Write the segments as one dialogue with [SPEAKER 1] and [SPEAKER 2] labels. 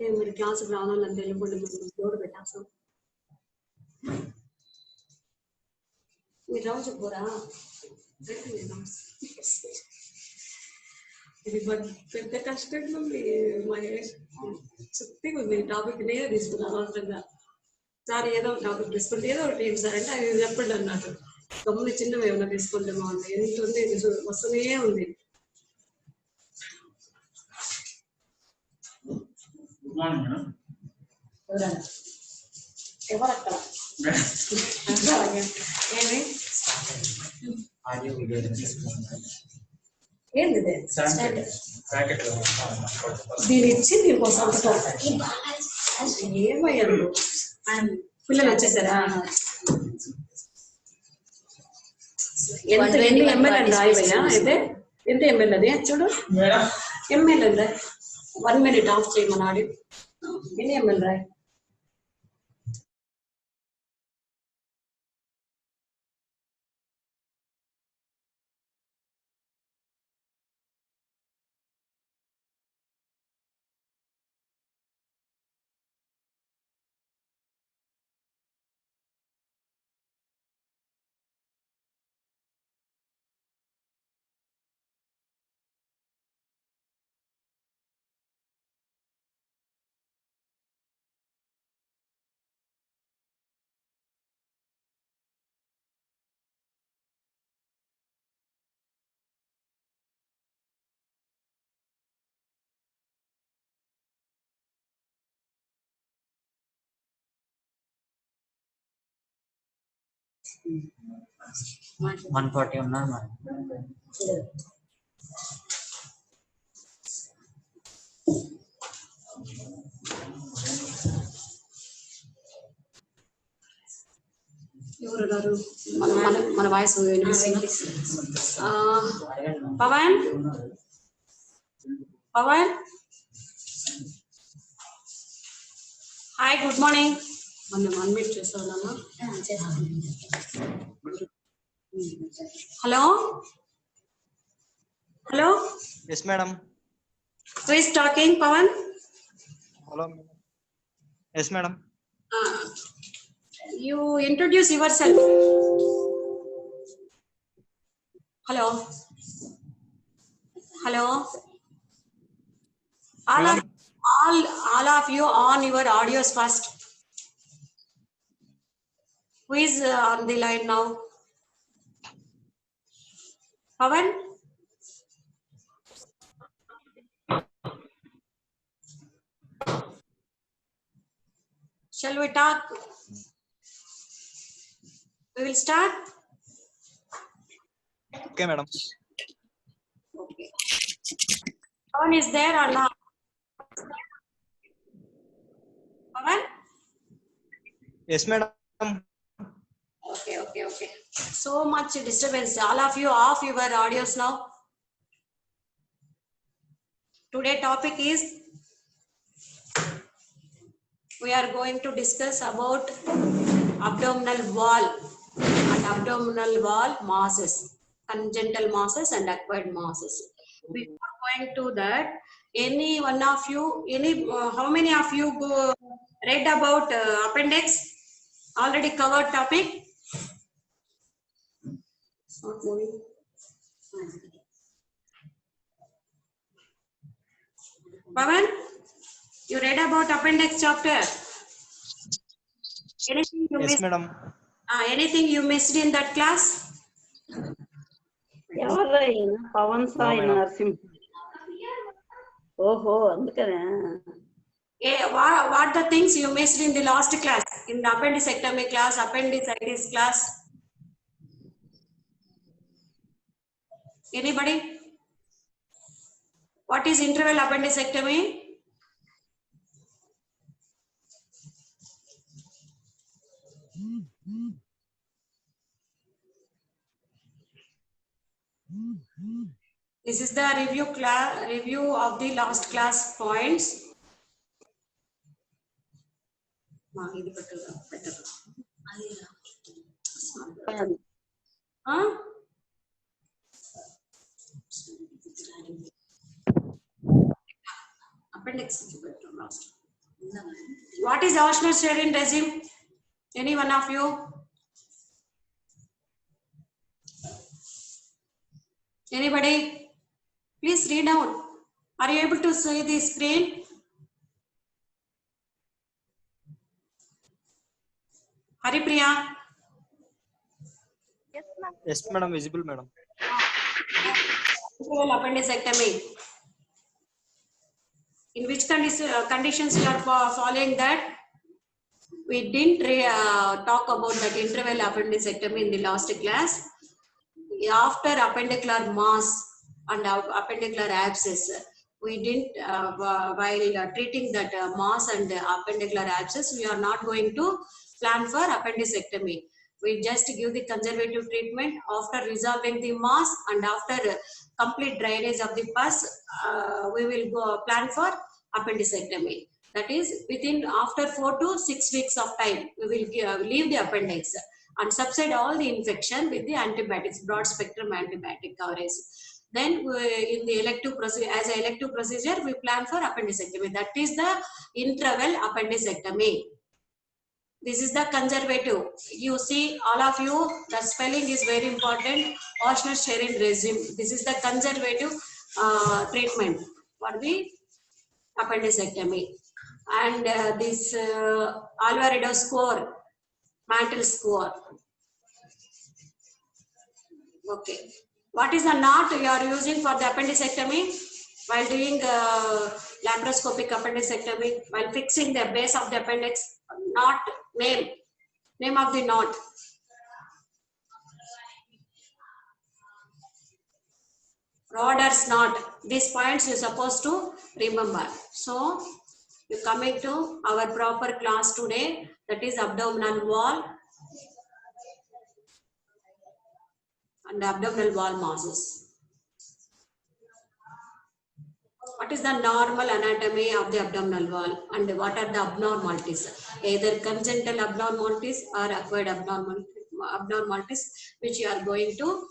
[SPEAKER 1] मेरे क्लास रावण लगे जोड़ बेटा सब మీరు రోజు పోరా ఇది పెద్ద కష్టంగా ఉంది మహేష్ చుట్టి ఉంది టాపిక్ నేనే తీసుకున్నాను అనవసరంగా సార్ ఏదో టాపిక్ తీసుకుంటే ఏదో ఒకటి ఏంటి సార్ అంటే అది చెప్పండి అన్నట్టు గమ్మున చిన్నవి ఏమైనా తీసుకుంటే బాగుంది ఎంత ఉంది ఇది వస్తూనే ఉంది
[SPEAKER 2] గుడ్ మార్నింగ్ మేడం
[SPEAKER 1] ఎవరు అక్కడ ఏమి
[SPEAKER 2] ఆడియో వీడియో
[SPEAKER 1] ఏంది దీని ఇచ్చి దీనికోసం ఏమయ్యారు పిల్లలు వచ్చేసారా ఎంత ఎన్ని ఎంఎల్ అండి రాయిపోయా అయితే ఎంత ఎంఎల్ అది చూడు ఎంఎల్ అండి 1 minute ఆఫ్ చేయమని ఆడి ఎన్ని ఎంఎల్ రాయి
[SPEAKER 2] ఉన్నారు
[SPEAKER 1] ఎవరు మన voice Pavan Pavan hi good morning మనం అన్మ్యూట్ చేస్తామా hello hello
[SPEAKER 3] yes madam
[SPEAKER 1] who is talking Pawan
[SPEAKER 3] hello yes madam
[SPEAKER 1] you introduce yourself hello hello all of you on your audios first who is on the line now Pawan shall we talk we will start
[SPEAKER 3] okay madam
[SPEAKER 1] okay Pawan is there or not Pawan
[SPEAKER 3] yes madam
[SPEAKER 1] okay so much disturbance all of you off your audios now today topic is we are going to discuss about abdominal wall and abdominal wall masses congenital masses and acquired masses before going to that any one of you how many of you read about appendix already covered topic not moving Pawan you read about appendix chapter anything you
[SPEAKER 3] yes
[SPEAKER 1] missed
[SPEAKER 3] madam
[SPEAKER 1] anything you missed in that class
[SPEAKER 4] ఎవరైనా పవన్ సాయి నరసింహ ఓహో అందుకనే
[SPEAKER 1] what the things you missed in the last class in the appendicectomy class appendicitis class anybody what is interval appendicectomy this is the review of the last class points Appendix. What is Auschner sterile regime? Any one of you? Anybody? Please read out. Are you able to see the screen? Haripriya?
[SPEAKER 3] Yes, madam. Visible, madam.
[SPEAKER 1] Appendicectomy. In which conditions you are following that? We didn't talk about that interval appendicectomy in the last class. After appendicular mass and appendicular abscess, we didn't, while treating that mass and appendicular abscess, we are not going to plan for appendicectomy. We just give the conservative treatment after resolving the mass and after complete drainage of the pus, we will go plan for appendicectomy. That is within after 4 to 6 weeks of time, we will leave the appendix and subside all the infection with the antibiotics, broad spectrum antibiotic coverage. Then in the elective procedure, as an elective procedure, we plan for appendicectomy. That is the interval appendicectomy. This is the conservative. You see, all of you, the spelling is very important. Auschner sterile regime. This is the conservative treatment for the appendicectomy. And this Alvarado score, Mantle score. Okay. What is the knot you are using for the appendicectomy? While doing laparoscopic appendicectomy, while fixing the base of the appendix, knot, name of the knot. Rodder's knot. These points you're supposed to remember. So, you're coming to our proper class today, that is abdominal wall and abdominal wall masses. What is the normal anatomy of the abdominal wall and what are the abnormalities? Either congenital abnormalities or acquired abnormalities which you are going to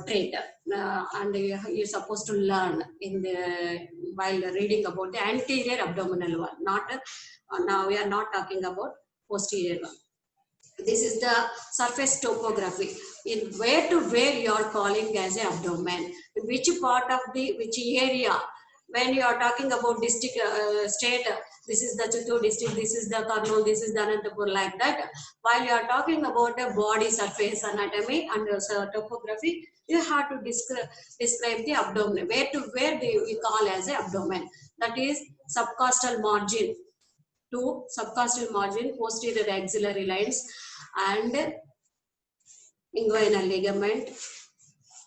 [SPEAKER 1] treat, and you're supposed to learn in the while reading about the anterior abdominal wall. Not now we are not talking about posterior one. This is the surface topography. In where to where you are calling as a abdomen, which part of the which area. When you are talking about district, state, this is the Chittoor district, this is the Kurnool, this is the Anantapur, like that. While you are talking about a body surface anatomy and topography, you have to describe the abdomen. Where to where we call as a abdomen. That is subcostal margin to subcostal margin, posterior axillary lines, and inguinal ligament.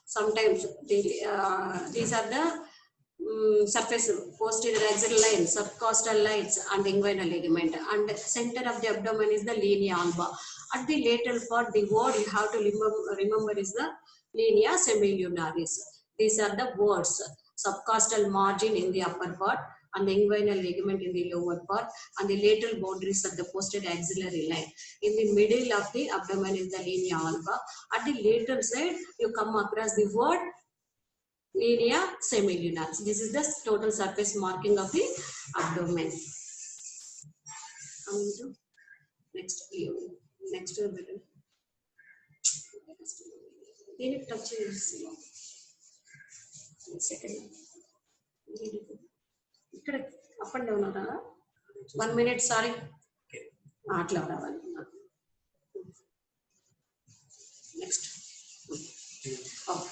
[SPEAKER 1] Sometimes these are the surface, posterior axillary lines, subcostal lines, and inguinal ligament. And center of the abdomen is the linea alba. At the lateral part, the word you have to remember is the linea semilunaris. These are the words. Subcostal margin in the upper part and the inguinal ligament in the lower part, and the lateral boundaries of the posterior axillary line. In the middle of the abdomen is the linea alba. At the lateral side, you come across the word linea semilunaris. This is the total surface marking of the abdomen. Coming to next view. Next button. Touch second. Up and down. 1 minute, sorry. Next. Oh.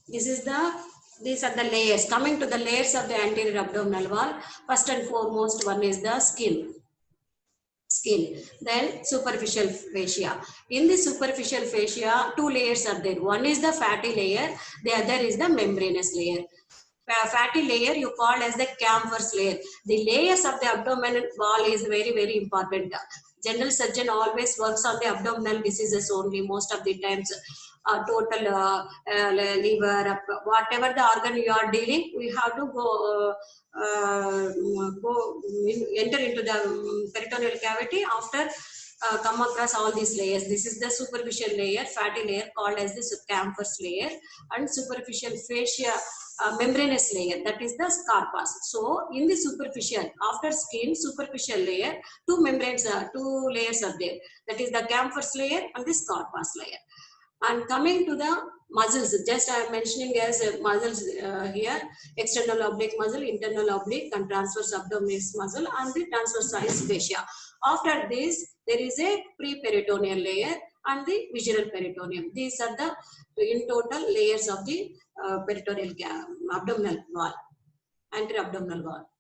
[SPEAKER 1] These are the layers. Coming to the layers of the anterior abdominal wall, first and foremost one is the skin. Then superficial fascia. In the superficial fascia, 2 layers are there. One is the fatty layer, the other is the membranous layer. Fatty layer you call as the camphorous layer. The layers of the abdominal wall is very, very important. General surgeon always works on the abdominal diseases only most of the times. Total liver, whatever the organ you are dealing, we have to enter into the peritoneal cavity after come across all these layers. This is the superficial layer, fatty layer called as the Camphorous layer, and superficial fascia membranous layer, that is the Scarpas. So in the superficial, after skin, superficial layer, two membranes, two layers are there. That is the Camphorous layer and the Scarpas layer. And coming to the muscles, just I am mentioning as muscles here, external oblique muscle, internal oblique, and transverse abdominis muscle, and the transversalis fascia. After this, there is a pre-peritoneal layer and the visceral peritoneum. These are the in total layers of the peritoneal abdominal wall, anterior abdominal wall.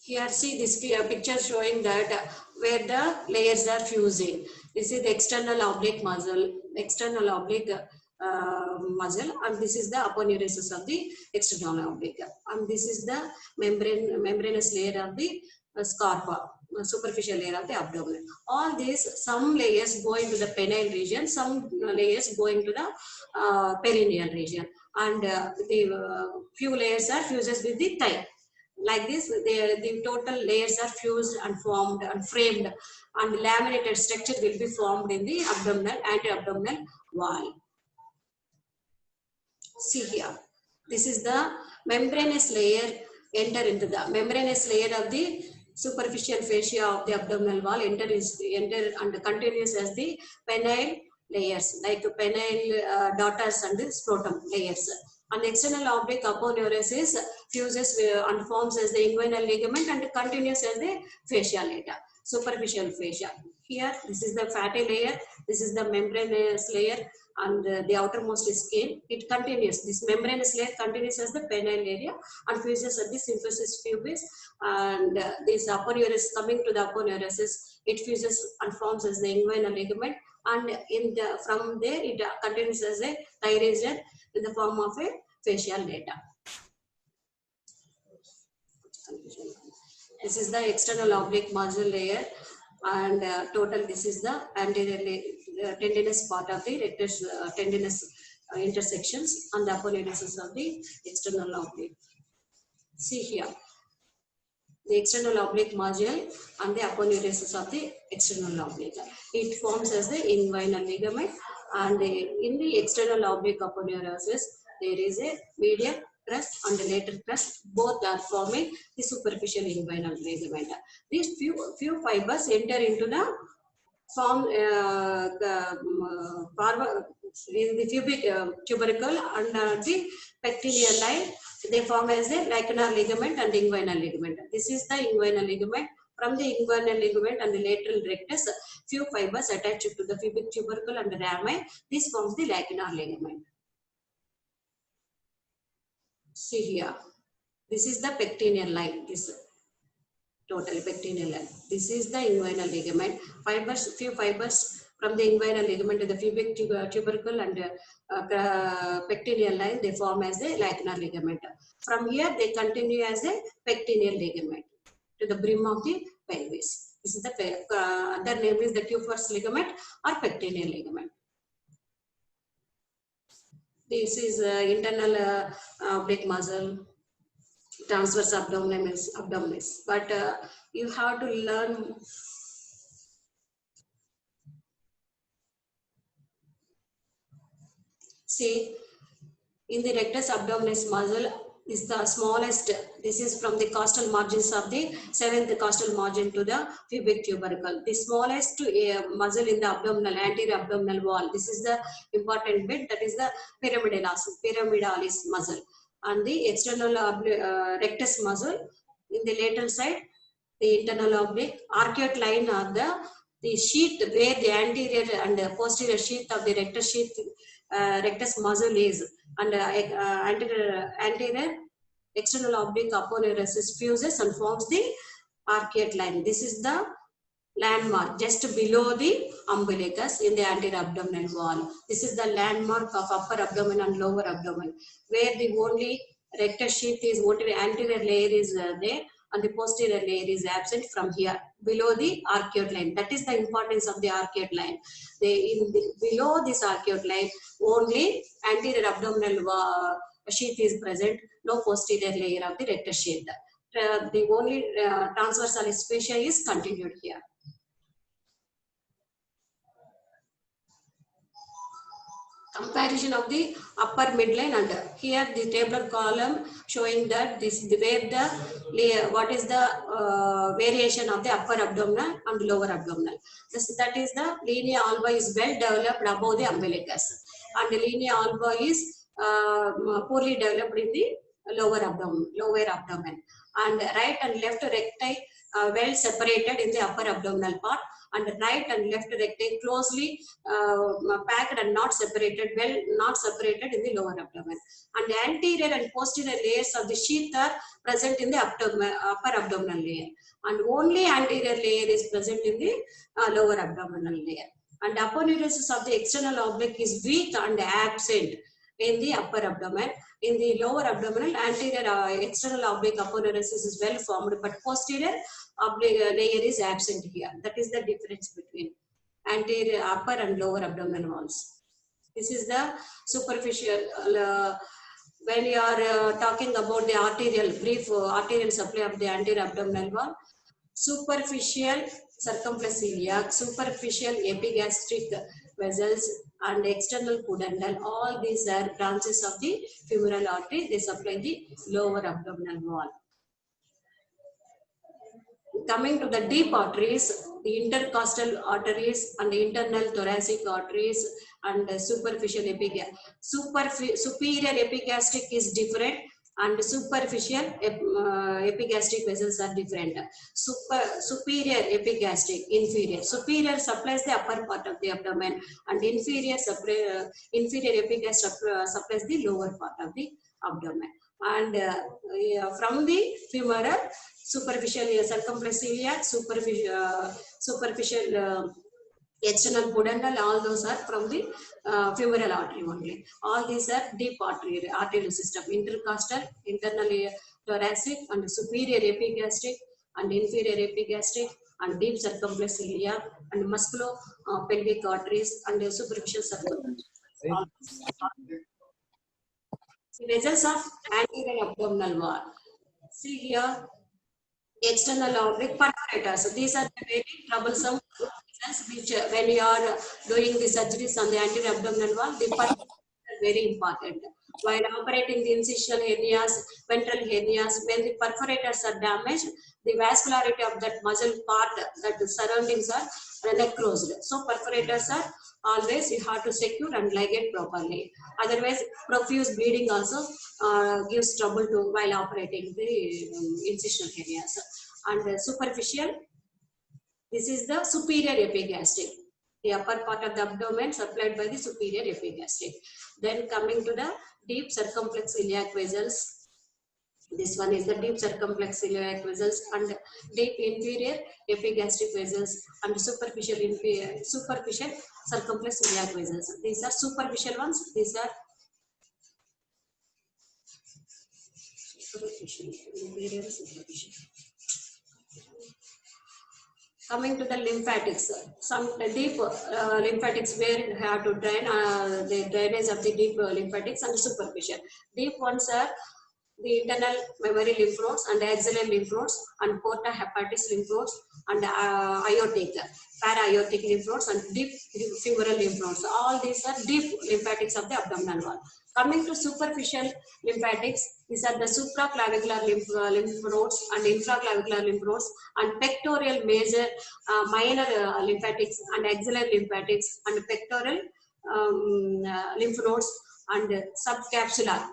[SPEAKER 1] Here, see this picture showing that where the layers are fusing. This is the external oblique muscle, external oblique muscle, and this is the aponeurosis of the external oblique, and this is the membranous layer of the scarpa, superficial layer of the abdomen. All these, some layers go into the penile region, some layers go into the perineal region, and the few layers are fuses with the thigh. Like this, the total layers are fused and formed and framed, and laminated structure will be formed in the abdominal, anti-abdominal wall. See here, this is the membranous layer. Enter into the membranous layer of the superficial fascia of the abdominal wall. Enter and continues as the penile layers, like penile daughters and the scrotum layers. And external oblique aponeurosis fuses and forms as the inguinal ligament and continues as the fascia later, superficial fascia. Here, this is the fatty layer, this is the membranous layer, and the outermost skin. It continues, this membranous layer continues as the penile area and fuses at the symphysis pubis, and this aponeurosis, coming to the aponeurosis, it fuses and forms as the inguinal ligament, and from there it continues as a thigh region in the form of a facial data. This is the external oblique muscle layer, and total this is the anterior tendinous part of the rectus tendinous intersections and the aponeurosis of the external oblique. See here, the external oblique muscle and the aponeurosis of the external oblique. It forms as the inguinal ligament, and in the external oblique aponeurosis, there is a medial crust and the lateral crust. Both are forming the superficial inguinal ligament. These few fibers enter into the form the pubic tubercle and the pectineal line. They form as a lacunar ligament and inguinal ligament. This is the inguinal ligament. From the inguinal ligament and the lateral rectus, few fibers attached to the pubic tubercle and the rami. This forms the lacunar ligament. See here, this is the pectineal line. This total pectineal line. This is the inguinal ligament. Fibers, few fibers from the inguinal ligament to the pubic tubercle and pectineal line, they form as a lacunar ligament. From here, they continue as a pectineal ligament to the brim of the pelvis. This is the other name is the Kupfer's ligament or pectineal ligament. This is internal oblique muscle, transverse abdominis. But you have to learn. See, in the rectus abdominis muscle is the smallest. This is from the costal margins of the 7th costal margin to the pubic tubercle. The smallest muscle in the abdominal, anterior abdominal wall. This is the important bit. That is the pyramidalis muscle. And the external rectus muscle in the lateral side, the internal oblique, arcuate line of the sheath where the anterior and the posterior sheath of the rectus sheath, rectus muscle is, and anterior external oblique aponeurosis fuses and forms the arcuate line. This is the landmark just below the umbilicus in the anterior abdominal wall. This is the landmark of upper abdomen and lower abdomen, where the only rectus sheath is, only anterior layer is there and the posterior layer is absent from here below the arcuate line. That is the importance of the arcuate line. Below this arcuate line, only anterior abdominal sheath is present, no posterior layer of the rectus sheath. the only transversal fascia is continued here. Comparison of the upper midline and here the tabular column showing that this where the what is the variation of the upper abdominal and lower abdominal. That is the linea alba is well developed above the umbilicus and the linea alba is poorly developed in the lower abdomen and right and left recti well separated in the upper abdominal part and right and left recti closely packed and not separated in the lower abdomen and the anterior and posterior layers of the sheath are present in the upper abdominal layer and only anterior layer is present in the lower abdominal layer and aponeurosis of the external oblique is weak and absent in the upper abdomen. In the lower abdominal, anterior external oblique aponeurosis is well formed, but posterior oblique layer is absent here. That is the difference between anterior upper and lower abdominal walls. This is the superficial. When you are talking about the brief arterial supply of the anterior abdominal wall, superficial circumflex iliac, superficial epigastric vessels, and external pudendal, all these are branches of the femoral artery. They supply the lower abdominal wall. Coming to the deep arteries, the intercostal arteries and the internal thoracic arteries and the superficial superior epigastric is different and superficial epigastric vessels are different. Superior epigastric, inferior. Superior supplies the upper part of the abdomen and inferior epigastric supplies the lower part of the abdomen. And from the femoral, superficial circumflex iliac, superficial external pudendal, all those are from the femoral artery only. All these are deep arterial system, intercostal, internal thoracic and superior epigastric and inferior epigastric and deep circumflex iliac and musculo-pelvic arteries and superficial circumflex. The vessels of anterior abdominal wall. See here, external oblique perforators. These are the very troublesome vessels which when you are doing the surgeries on the anterior abdominal wall, the perforators are very important. While operating the incisional hernias, ventral hernias, when the perforators are damaged, the vascularity of that muscle part, that the surroundings are necrosed. So perforators are always you have to secure and ligate properly. Otherwise, profuse bleeding also gives trouble to while operating the incisional hernias. And superficial, this is the superior epigastric. The upper part of the abdomen supplied by the superior epigastric. Then coming to the deep circumflex iliac vessels. This one is the deep circumflex iliac vessels and deep inferior epigastric vessels and superficial circumflex iliac vessels. These are superficial ones. These are superficial, inferior, superficial. Coming to the lymphatics, some deep lymphatics where you have to drain the drainage of the deep lymphatics and superficial. Deep ones are the internal mammary lymph nodes and axillary lymph nodes and porta hepatis lymph nodes and aortic, para-aortic lymph nodes and deep femoral lymph nodes. All these are deep lymphatics of the abdominal wall. Coming to superficial lymphatics, these are the supraclavicular lymph nodes and infraclavicular lymph nodes and pectoral major minor lymphatics and axillary lymphatics and pectoral lymph nodes and subcapsular,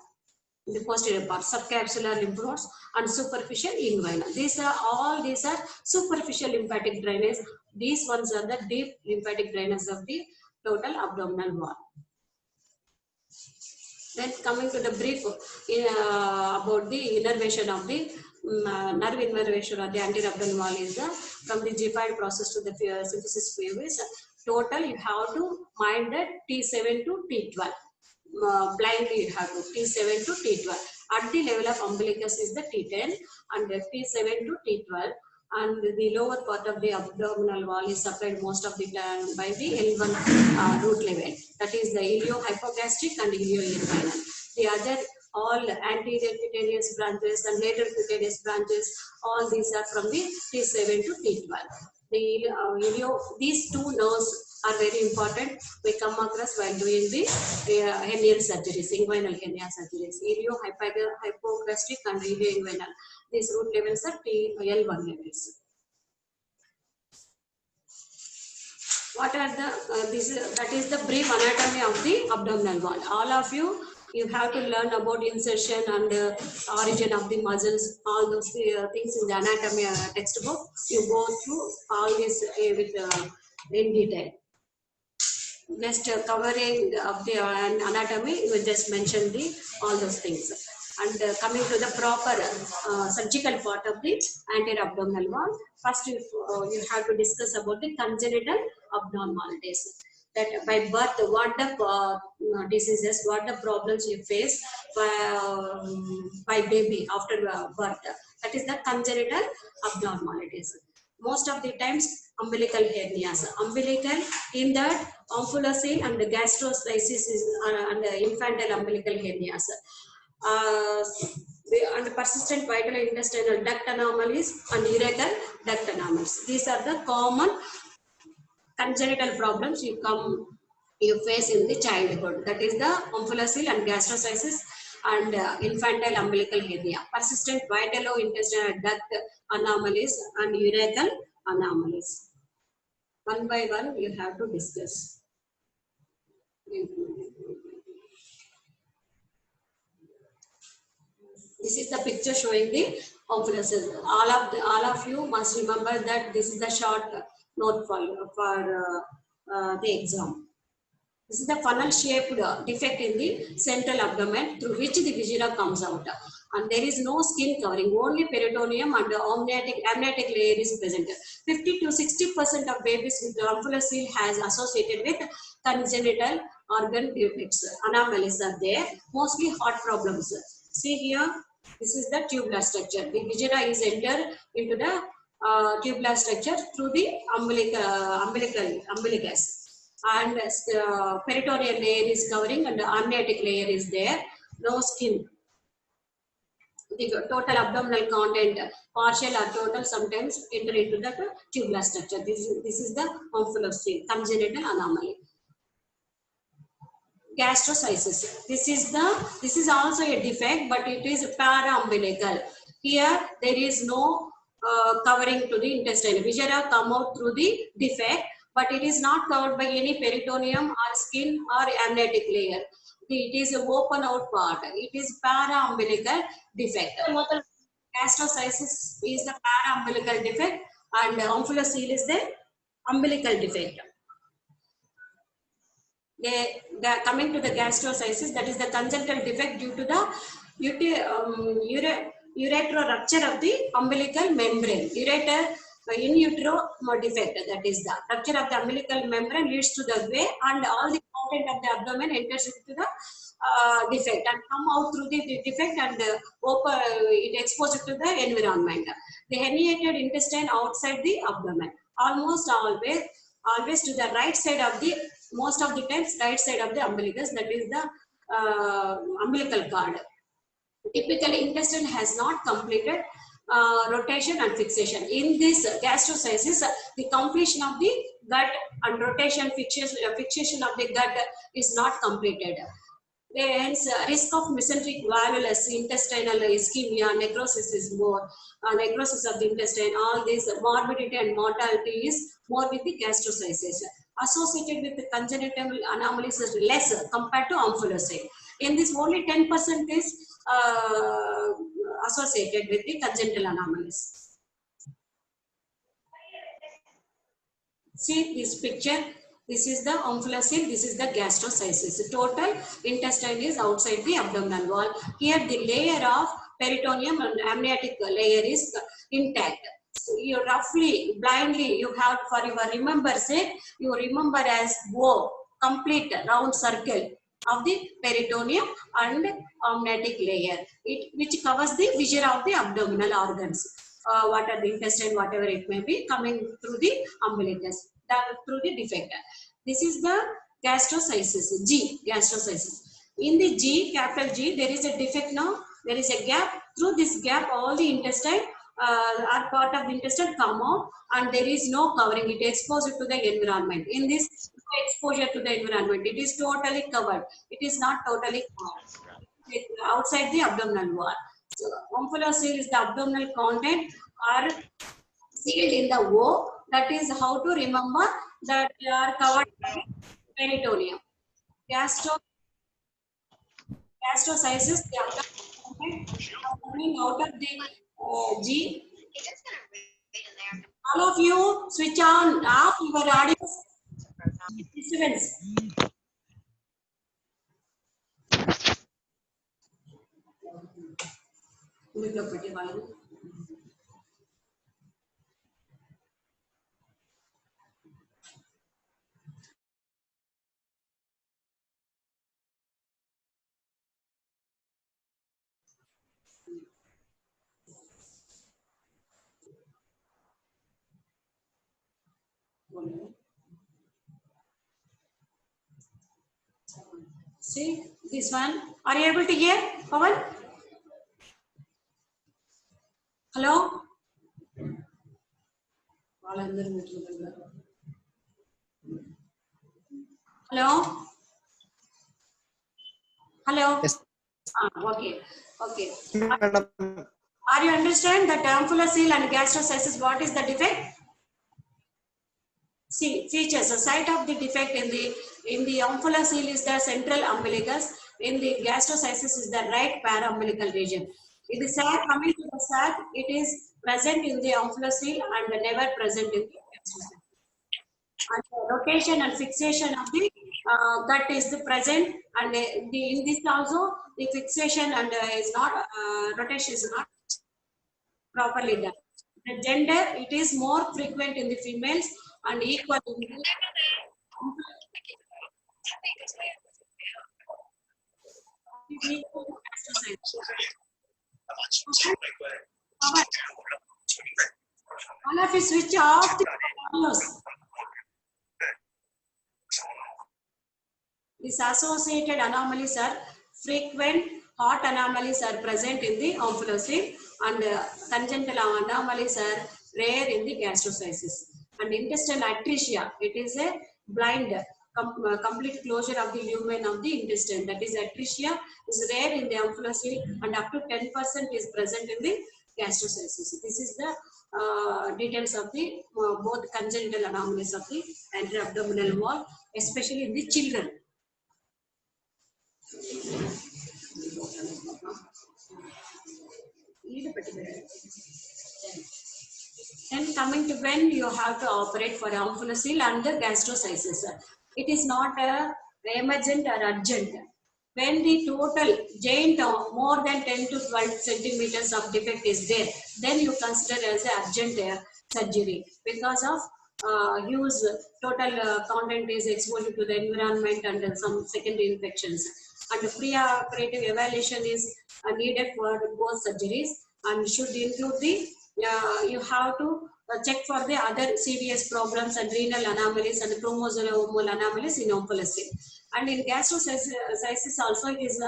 [SPEAKER 1] the posterior part, subcapsular lymph nodes and superficial inguinal. These are superficial lymphatic drainage. These ones are the deep lymphatic drainage of the total abdominal wall. Then coming to the brief about the innervation of the nerve innervation of the anterior abdominal wall is from the gyphoid process to the symphysis pubis. Total you have to mind that T7 to T12. Blindly you have to T7 to T12. At the level of umbilicus is the T10 and T7 to T12. And the lower part of the abdominal wall is supplied most of the time by the L1 root level. That is the iliohypogastric and ilioinguinal. The other all anterior cutaneous branches and lateral cutaneous branches, all these are from the T7 to T12. These two nerves are very important. We come across while doing the hernial surgeries, inguinal hernia surgeries, iliohypogastric and ilioinguinal. These root levels are L1 levels. What are the that is the brief anatomy of the abdominal wall. All of you have to learn about insertion and origin of the muscles, all those things in the anatomy textbook. You go through all this in detail. Just covering of the anatomy, we just mentioned all those things. And coming to the proper surgical part of the anterior abdominal wall, first you have to discuss about the congenital abnormalities. That by birth, what the diseases, what the problems you face by baby after birth. That is the congenital abnormalities. Most of the times, umbilical hernias. Umbilical, in that omphalocele and gastroschisis and infantile umbilical hernias. And persistent vital intestinal duct anomalies and urethral duct anomalies. These are the common congenital problems you face in the childhood. That is the omphalocele and gastroschisis and infantile umbilical hernia, persistent vital intestinal duct anomalies and urethral anomalies. One by one, you have to discuss. This is the picture showing the omphalocele. All of you must remember that this is the short note for the exam. This is the funnel-shaped defect in the central abdomen through which the viscera comes out. And there is no skin covering, only peritoneum and amniotic layer is present. 50 to 60% of babies with omphalocele has associated with congenital organ defects. Anomalies are there, mostly heart problems. See here, this is the tubular structure. The viscera is entered into the tubular structure through the umbilicus. And peritoneal layer is covering and the amniotic layer is there, no skin. The total abdominal content, partial or total, sometimes enter into the tubular structure. This is the omphalocele, congenital anomaly. Gastroschisis. This is also a defect, but it is para-umbilical. Here there is no covering to the intestine. Viscera come out through the defect, but it is not covered by any peritoneum or skin or amniotic layer. It is an open out part. It is para-umbilical defect. Gastroschisis is the para-umbilical defect and omphalocele is the umbilical defect. Coming to the gastroschisis, that is the congenital defect due to the uretero rupture of the umbilical membrane. Ureter in utero defect, that is the rupture of the umbilical membrane leads to the way and all the content of the abdomen enters into the defect and come out through the defect and it exposed to the environment. The herniated intestine outside the abdomen, almost always to the right side of the, most of the times right side of the umbilicus, that is the umbilical cord. Typically, intestine has not completed rotation and fixation. In this gastroschisis, the completion of the gut and rotation fixation of the gut is not completed. Hence, risk of mesenteric valvulus, intestinal ischemia, necrosis is more. Necrosis of the intestine, all this morbidity and mortality is more with the gastroschisis. Associated with the congenital anomalies is less compared to omphalocele. In this, only 10% is associated with the congenital anomalies. See this picture. This is the omphalocele, this is the gastroschisis. The total intestine is outside the abdominal wall. Here the layer of peritoneum and amniotic layer is intact. So you roughly, blindly, you have for your remember's sake, you remember as O, complete round circle of the peritoneum and amniotic layer, which covers the viscera of the abdominal organs. What are the intestine, whatever it may be, coming through the umbilicus, through the defect. This is the gastroschisis, G, gastroschisis. In the G, capital G, there is a defect now. There is a gap. Through this gap, all the intestine are part of the intestine come out, and there is no covering. It exposed to the environment. In this exposure to the environment, it is totally covered. It is not totally covered. Outside the abdominal wall. So, omphalocele is the abdominal content are sealed in the O. That is how to remember that they are covered by peritoneum. Gastroschisis, the abdominal content are coming out of the G. All of you switch on off your audio disturbance. See this one. Are you able to hear, Pawan? Hello? Hello? Hello?
[SPEAKER 3] Yes.
[SPEAKER 1] Okay. Okay.
[SPEAKER 3] Madam.
[SPEAKER 1] Are you understand that omphalocele and gastroschisis, what is the defect? See, features. The site of the defect in the omphalocele is the central umbilicus. In the gastroschisis is the right paraumbilical region. In the sac, coming to the sac, it is present in the omphalocele and never present in the gastroschisis. And the rotation and fixation of the gut is the present, and in this also the fixation and is not rotation is not properly done. The gender, it is more frequent in the females and equal in the all of you switch off the audios. These associated anomalies are frequent. Hot anomalies are present in the omphalocele, and congenital anomalies are rare in the gastroschisis. And intestinal atresia, it is a blind complete closure of the lumen of the intestine. That is, atresia is rare in the omphalocele, and up to 10% is present in the gastroschisis. This is the details of the both congenital anomalies of the anterior abdominal wall, especially in the children. Then coming to when you have to operate for omphalocele and the gastroschisis. It is not emergent or urgent. When the total giant more than 10 to 12 centimeters of defect is there, then you consider as an urgent surgery because of huge total content is exposed to the environment and some secondary infections. And pre-operative evaluation is needed for both surgeries and should include the you have to check for the other serious problems and renal anomalies and chromosomal anomalies in omphalocele. And in gastroschisis also it is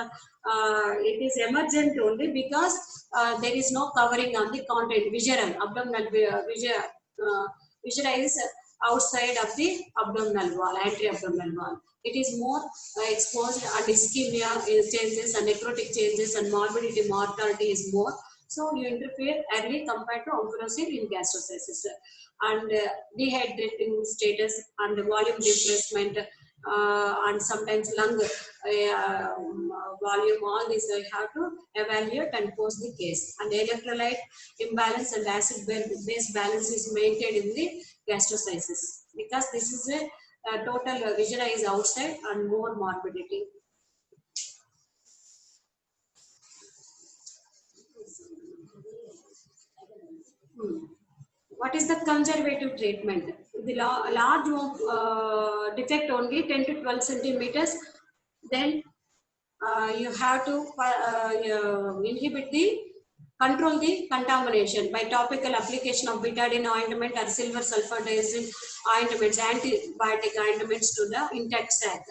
[SPEAKER 1] emergent only because there is no covering on the content. Visceral abdominal viscera is outside of the abdominal wall, anterior abdominal wall. It is more exposed, and ischemia changes and necrotic changes and morbidity, mortality is more. So you interfere early compared to omphalocele in gastroschisis. And dehydrating status and volume replacement and sometimes lung volume, all these I have to evaluate and post the case. And electrolyte imbalance and acid base balance is maintained in the gastroschisis because this is a total viscera is outside and more morbidity. What is the conservative treatment? The large defect only 10 to 12 centimeters, then you have to control the contamination by topical application of betadine ointment or silver sulfur diazine ointments, antibiotic ointments to the intact sac.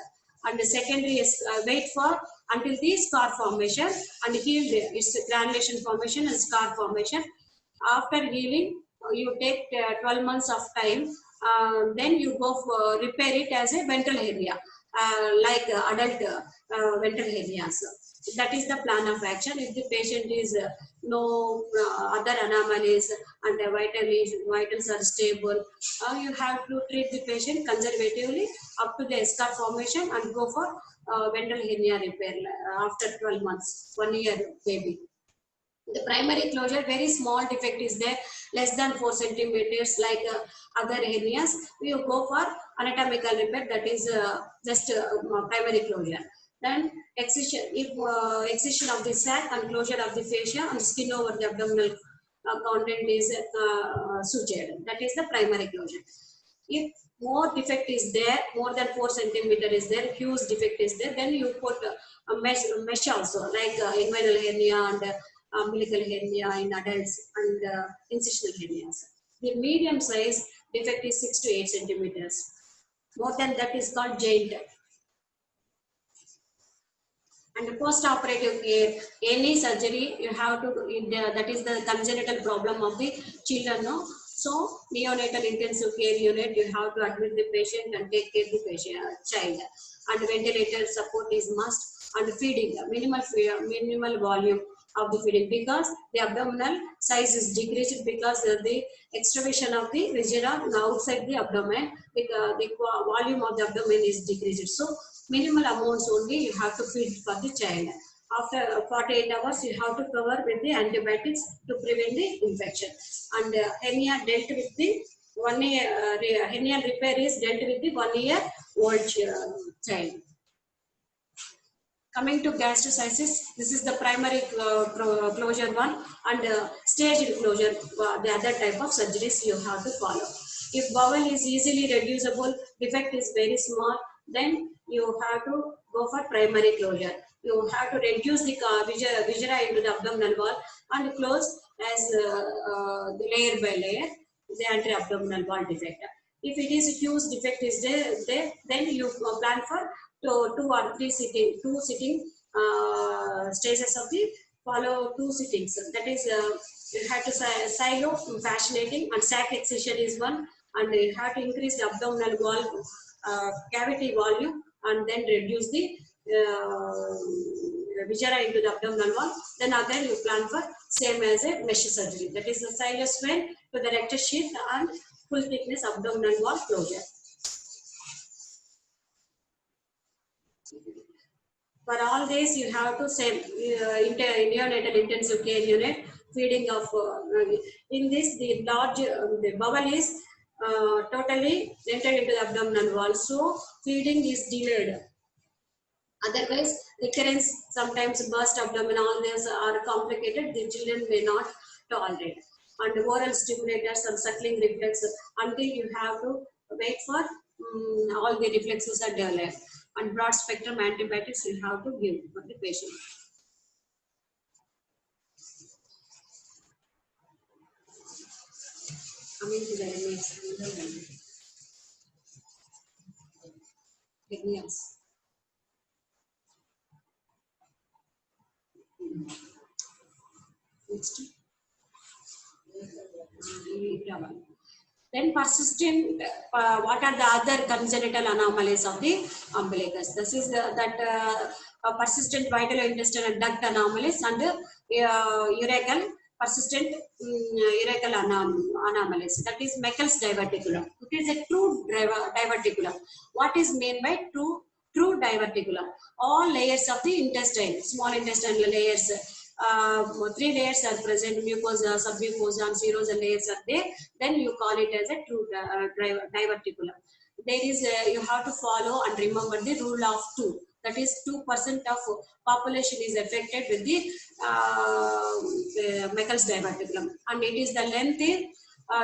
[SPEAKER 1] And the secondary is wait for until the scar formation and healed. It's granulation formation and scar formation. After healing, you take 12 months of time. Then you go for repair it as a ventral hernia, like adult ventral hernias. That is the plan of action. If the patient is no other anomalies and the vitals are stable, you have to treat the patient conservatively up to the scar formation and go for ventral hernia repair after 12 months, 1 year maybe. The primary closure, very small defect is there, less than 4 centimeters, like other hernias. We go for anatomical repair, that is just primary closure. Then excision, if excision of the sac and closure of the fascia and skin over the abdominal content is sutured, that is the primary closure. If more defect is there, more than 4 centimeter is there, huge defect is there, then you put a mesh also, like inguinal hernia and umbilical hernia in adults and incisional hernias. The medium size defect is 6 to 8 centimeters. More than that is called giant. And post-operative care, any surgery you have to, that is the congenital problem of the children, no? So neonatal intensive care unit, you have to admit the patient and take care of the patient, child. And ventilator support is must, and feeding, minimal volume of the feeding, because the abdominal size is decreased because the extravasation of the viscera outside the abdomen, because the volume of the abdomen is decreased. So minimal amounts only you have to feed for the child. After 48 hours, you have to cover with the antibiotics to prevent the infection. And hernia dealt with the 1 year, hernia repair is dealt with the 1 year old child. Coming to gastroschisis, this is the primary closure one, and staged closure, the other type of surgeries you have to follow. If bowel is easily reducible, defect is very small, then you have to go for primary closure. You have to reduce the viscera into the abdominal wall and close as the layer by layer the anti-abdominal wall defect. If it is a huge defect is there, then you plan for 2 or 3 sitting, 2 sitting stages of the follow 2 sittings. That is, you have to silo fascinating and sac excision is one, and you have to increase the abdominal wall cavity volume and then reduce the viscera into the abdominal wall. Then again you plan for same as a mesh surgery. That is the silus vein to the rectus sheath and full thickness abdominal wall closure. For all this, you have to say neonatal intensive care unit feeding of. In this, the large the bowel is totally entered into the abdominal wall, so feeding is delayed. Otherwise, recurrence, sometimes burst abdomen, all these are complicated. The children may not tolerate. And oral stimulators and suckling reflex until you have to wait for all the reflexes are developed. And broad spectrum antibiotics you have to give for the patient. Coming to the next hernias. Next. Then persistent, what are the other congenital anomalies of the umbilicus? This is persistent vital intestinal duct anomalies and urachal, persistent urachal anomalies. That is Meckel's diverticulum. It is a true diverticulum. What is meant by true diverticulum? All layers of the intestine, small intestinal layers, 3 layers are present, mucosa, submucosa and serosal layers are there, then you call it as a true diverticulum. There is you have to follow and remember the rule of 2. That is 2% of population is affected with the Meckel's diverticulum, and it is the length is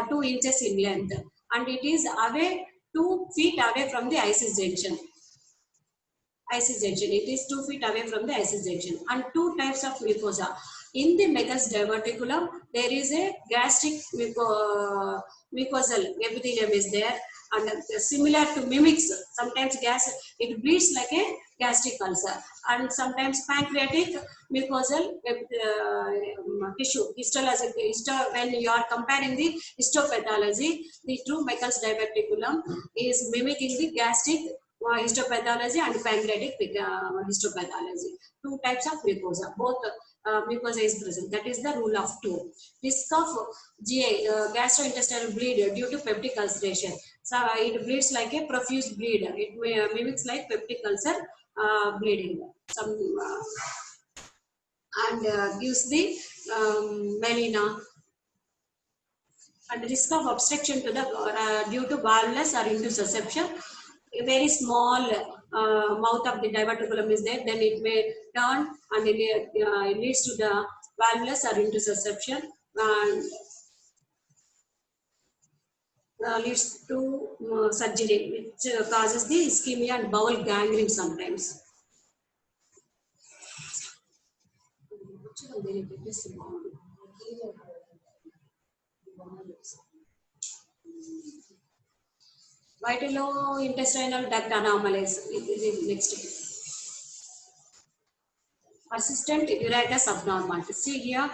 [SPEAKER 1] 2 inches in length, and it is away 2 feet away from the IC junction. It is 2 feet away from the IC junction. And 2 types of mucosa. In the Meckel's diverticulum, there is a gastric mucosal epithelium is there, and similar to mimics. Sometimes it bleeds like a gastric ulcer, and sometimes pancreatic mucosal tissue. When you are comparing the histopathology, the true Meckel's diverticulum is mimicking the gastric histopathology and pancreatic histopathology. Two types of mucosa, both mucosa is present. That is the rule of two. Risk of GI, gastrointestinal bleed due to peptic ulceration. So it bleeds like a profuse bleed. It mimics like peptic ulcer bleeding. And gives the melena. And risk of obstruction to the due to valvulus or intussusception. A very small mouth of the diverticulum is there, then it may turn and it leads to the valvulus or intussusception, and leads to surgery, which causes the ischemia and bowel gangrene sometimes. Vitalointestinal duct anomalies. Next. Persistent uritis abnormality. See here,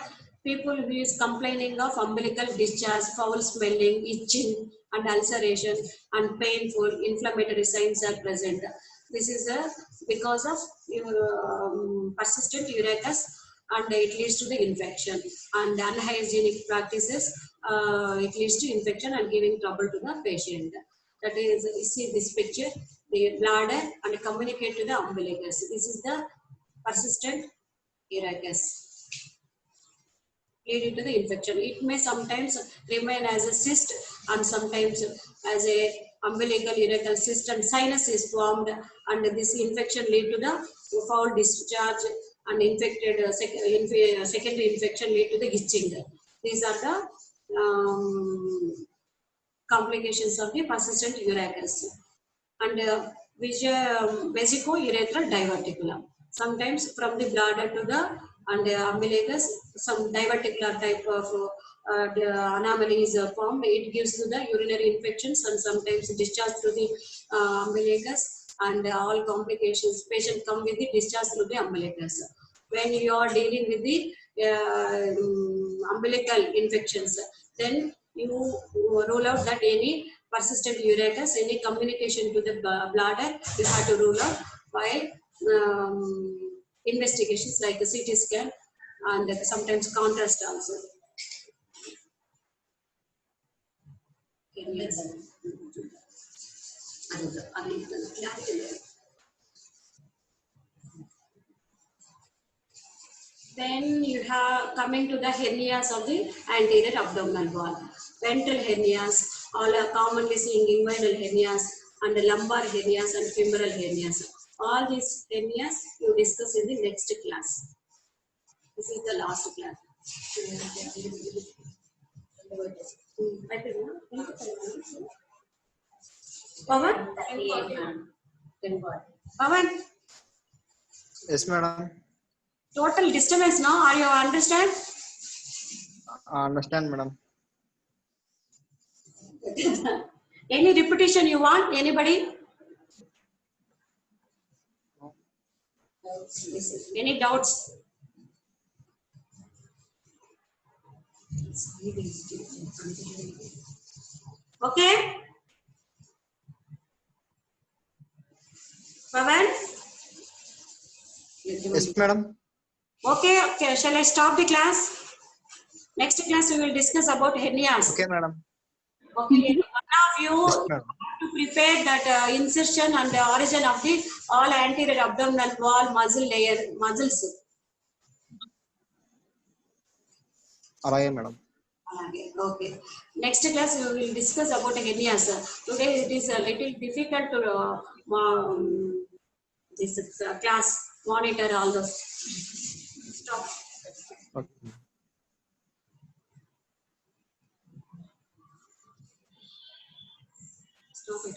[SPEAKER 1] people who is complaining of umbilical discharge, foul smelling, itching, and ulceration, and painful inflammatory signs are present. This is because of persistent uritis, and it leads to the infection. And unhygienic practices, it leads to infection and giving trouble to the patient. That is, you see this picture, the bladder and communicate to the umbilicus. This is the persistent uritis leading to the infection. It may sometimes remain as a cyst and sometimes as a umbilical urethral cyst, and sinus is formed, and this infection lead to the foul discharge, and infected secondary infection lead to the itching. These are the complications of the persistent uritis. And vesico-urethral diverticulum. Sometimes from the bladder to the umbilicus, some diverticular type of the anomaly is formed. It gives to the urinary infections and sometimes discharge through the umbilicus, and all complications. Patient come with the discharge through the umbilicus. When you are dealing with the umbilical infections, then you rule out that any persistent uritis, any communication to the bladder, you have to rule out by investigations like a CT scan and sometimes contrast also. Then you have coming to the hernias of the anterior abdominal wall. Ventral hernias, all are commonly seeing inguinal hernias and lumbar hernias and femoral hernias. All these hernias you discuss in the next class. This is the last class. Pawan?
[SPEAKER 3] Yes, madam.
[SPEAKER 1] Total disturbance now, are you understand?
[SPEAKER 3] I understand, madam.
[SPEAKER 1] Any repetition you want? Anybody? Any doubts? Okay? Pavan?
[SPEAKER 3] Yes, madam.
[SPEAKER 1] Okay, shall I stop the class? Next class we will discuss about hernias.
[SPEAKER 3] Okay, madam.
[SPEAKER 1] Okay, one of you
[SPEAKER 3] Yes, madam.
[SPEAKER 1] have to prepare that insertion and the origin of the all anterior abdominal wall muscle layer muscles.
[SPEAKER 3] Alright, madam.
[SPEAKER 1] Okay. Next class we will discuss about hernias. Today it is a little difficult to this class monitor all those. Stop.
[SPEAKER 3] Okay.
[SPEAKER 1] Stop it.